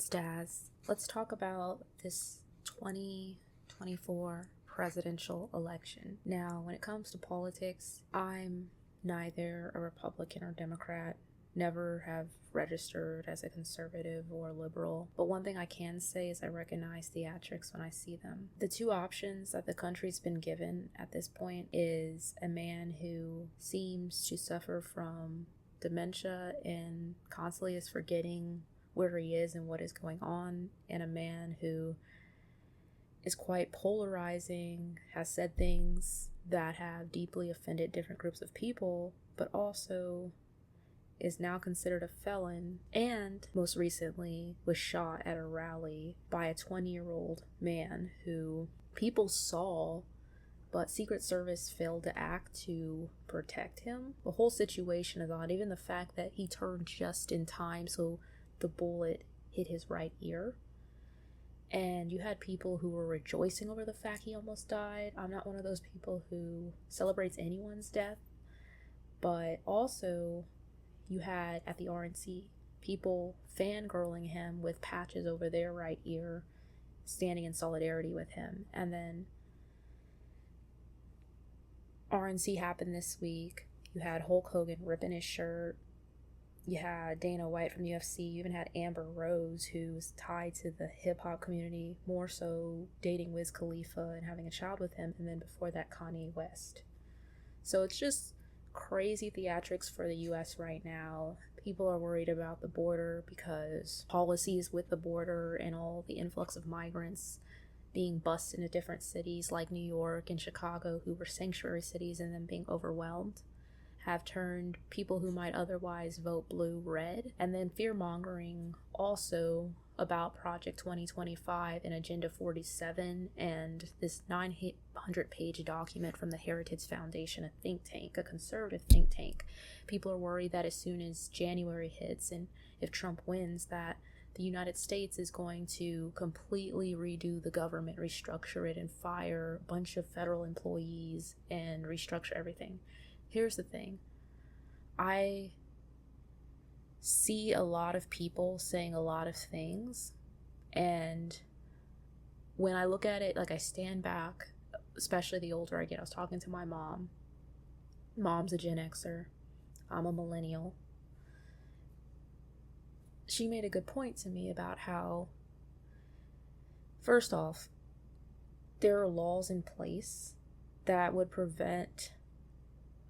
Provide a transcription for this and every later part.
It's Daz. Let's talk about this 2024 presidential election. Now, when it comes to politics, I'm neither a Republican or Democrat, never have registered as a conservative or liberal, but one thing I can say is I recognize theatrics when I see them. The two options that the country's been given at this point is a man who seems to suffer from dementia and constantly is forgetting where he is and what is going on, and a man who is quite polarizing, has said things that have deeply offended different groups of people, but also is now considered a felon, and most recently was shot at a rally by a 20-year-old man who people saw, but Secret Service failed to act to protect him. The whole situation is odd, even the fact that he turned just in time so the bullet hit his right ear. And you had people who were rejoicing over the fact he almost died. I'm not one of those people who celebrates anyone's death, but also you had at the RNC people fangirling him with patches over their right ear, standing in solidarity with him. And then RNC happened this week. You had Hulk Hogan ripping his shirt. You had Dana White from the UFC. You even had Amber Rose, who's tied to the hip-hop community, more so dating Wiz Khalifa and having a child with him. And then before that, Kanye West. So it's just crazy theatrics for the U.S. right now. People are worried about the border because policies with the border and all the influx of migrants being bused into different cities like New York and Chicago, who were sanctuary cities, and then being overwhelmed, have turned people who might otherwise vote blue red. And then fear-mongering also about Project 2025 and Agenda 47 and this 900-page document from the Heritage Foundation, a think tank, a conservative think tank. People are worried that as soon as January hits and if Trump wins, that the United States is going to completely redo the government, restructure it, and fire a bunch of federal employees and restructure everything. Here's the thing. I see a lot of people saying a lot of things, and when I look at it, like, I stand back, especially the older I get. I was talking to my mom. Mom's a Gen Xer. I'm a millennial. She made a good point to me about how, first off, there are laws in place that would prevent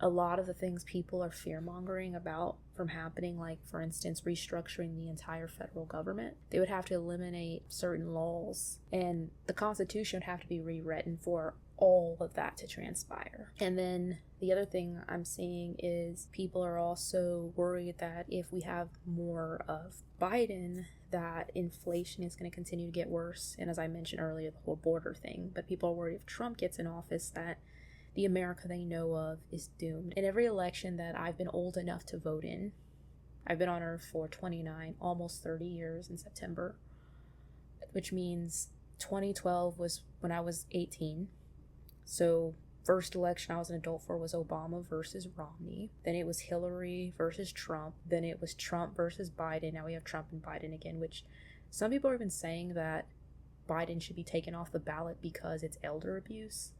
a lot of the things people are fear-mongering about from happening, like, for instance, restructuring the entire federal government. They would have to eliminate certain laws, and the Constitution would have to be rewritten for all of that to transpire. And then the other thing I'm seeing is people are also worried that if we have more of Biden, that inflation is going to continue to get worse. And as I mentioned earlier, the whole border thing. But people are worried if Trump gets in office that the America they know of is doomed. In every election that I've been old enough to vote in, I've been on Earth for 29, almost 30 years in September, which means 2012 was when I was 18. So first election I was an adult for was Obama versus Romney. Then it was Hillary versus Trump. Then it was Trump versus Biden. Now we have Trump and Biden again, which some people have been saying that Biden should be taken off the ballot because it's elder abuse.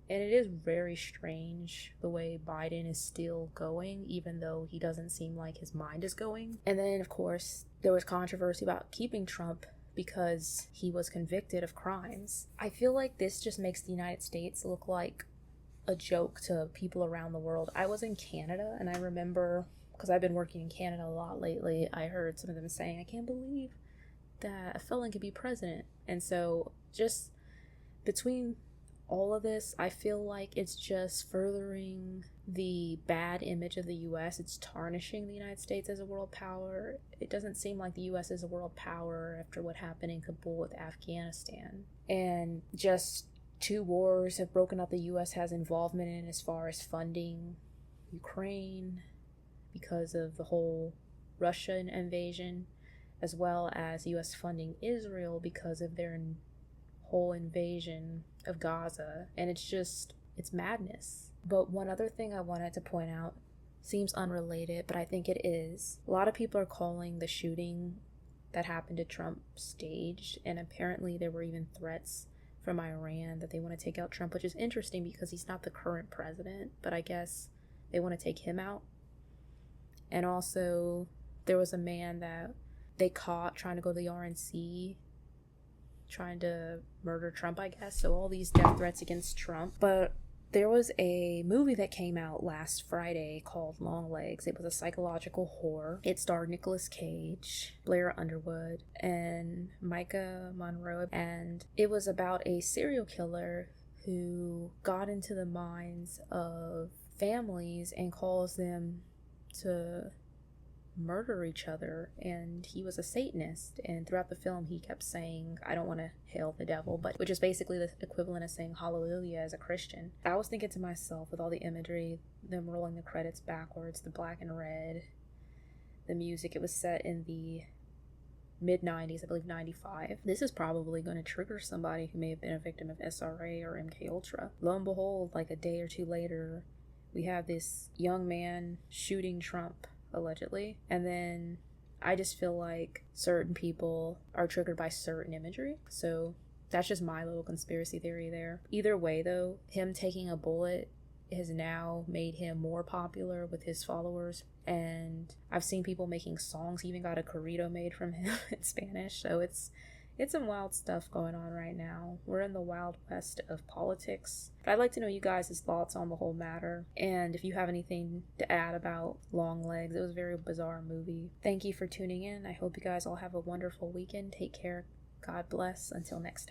And it is very strange the way Biden is still going, even though he doesn't seem like his mind is going. And then, of course, there was controversy about keeping Trump because he was convicted of crimes. I feel like this just makes the United States look like a joke to people around the world. I was in Canada, and I remember, because I've been working in Canada a lot lately, I heard some of them saying, I can't believe that a felon could be president. And so just between all of this, I feel like it's just furthering the bad image of the U.S. It's tarnishing the United States as a world power. It doesn't seem like the U.S. is a world power after what happened in Kabul with Afghanistan. And just 2 wars have broken out the U.S. has involvement in as far as funding Ukraine because of the whole Russian invasion, as well as U.S. funding Israel because of their whole invasion of Gaza. And it's madness. But one other thing I wanted to point out seems unrelated, but I think it is. A lot of people are calling the shooting that happened to Trump staged, and apparently there were even threats from Iran that they want to take out Trump, which is interesting because he's not the current president, but I guess they want to take him out. And also, there was a man that they caught trying to go to the RNC, trying to murder Trump, I guess. So all these death threats against Trump. But there was a movie that came out last Friday called Long Legs. It was a psychological horror. It starred Nicolas Cage, Blair Underwood, and Micah Monroe. And it was about a serial killer who got into the minds of families and caused them to murder each other. And he was a Satanist, and throughout the film he kept saying, I don't want to hail the devil, but which is basically the equivalent of saying hallelujah as a Christian. I was thinking to myself, with all the imagery, them rolling the credits backwards, the black and red, the music, it was set in the mid-90s, I believe 95. This is probably going to trigger somebody who may have been a victim of SRA or MK Ultra. Lo and behold, like a day or two later, we have this young man shooting Trump, allegedly. And then I just feel like certain people are triggered by certain imagery. So that's just my little conspiracy theory there. Either way, though, him taking a bullet has now made him more popular with his followers. And I've seen people making songs. He even got a corrido made from him in Spanish. So it's some wild stuff going on right now. We're in the wild west of politics. But I'd like to know you guys' thoughts on the whole matter. And if you have anything to add about Long Legs. It was a very bizarre movie. Thank you for tuning in. I hope you guys all have a wonderful weekend. Take care. God bless. Until next time.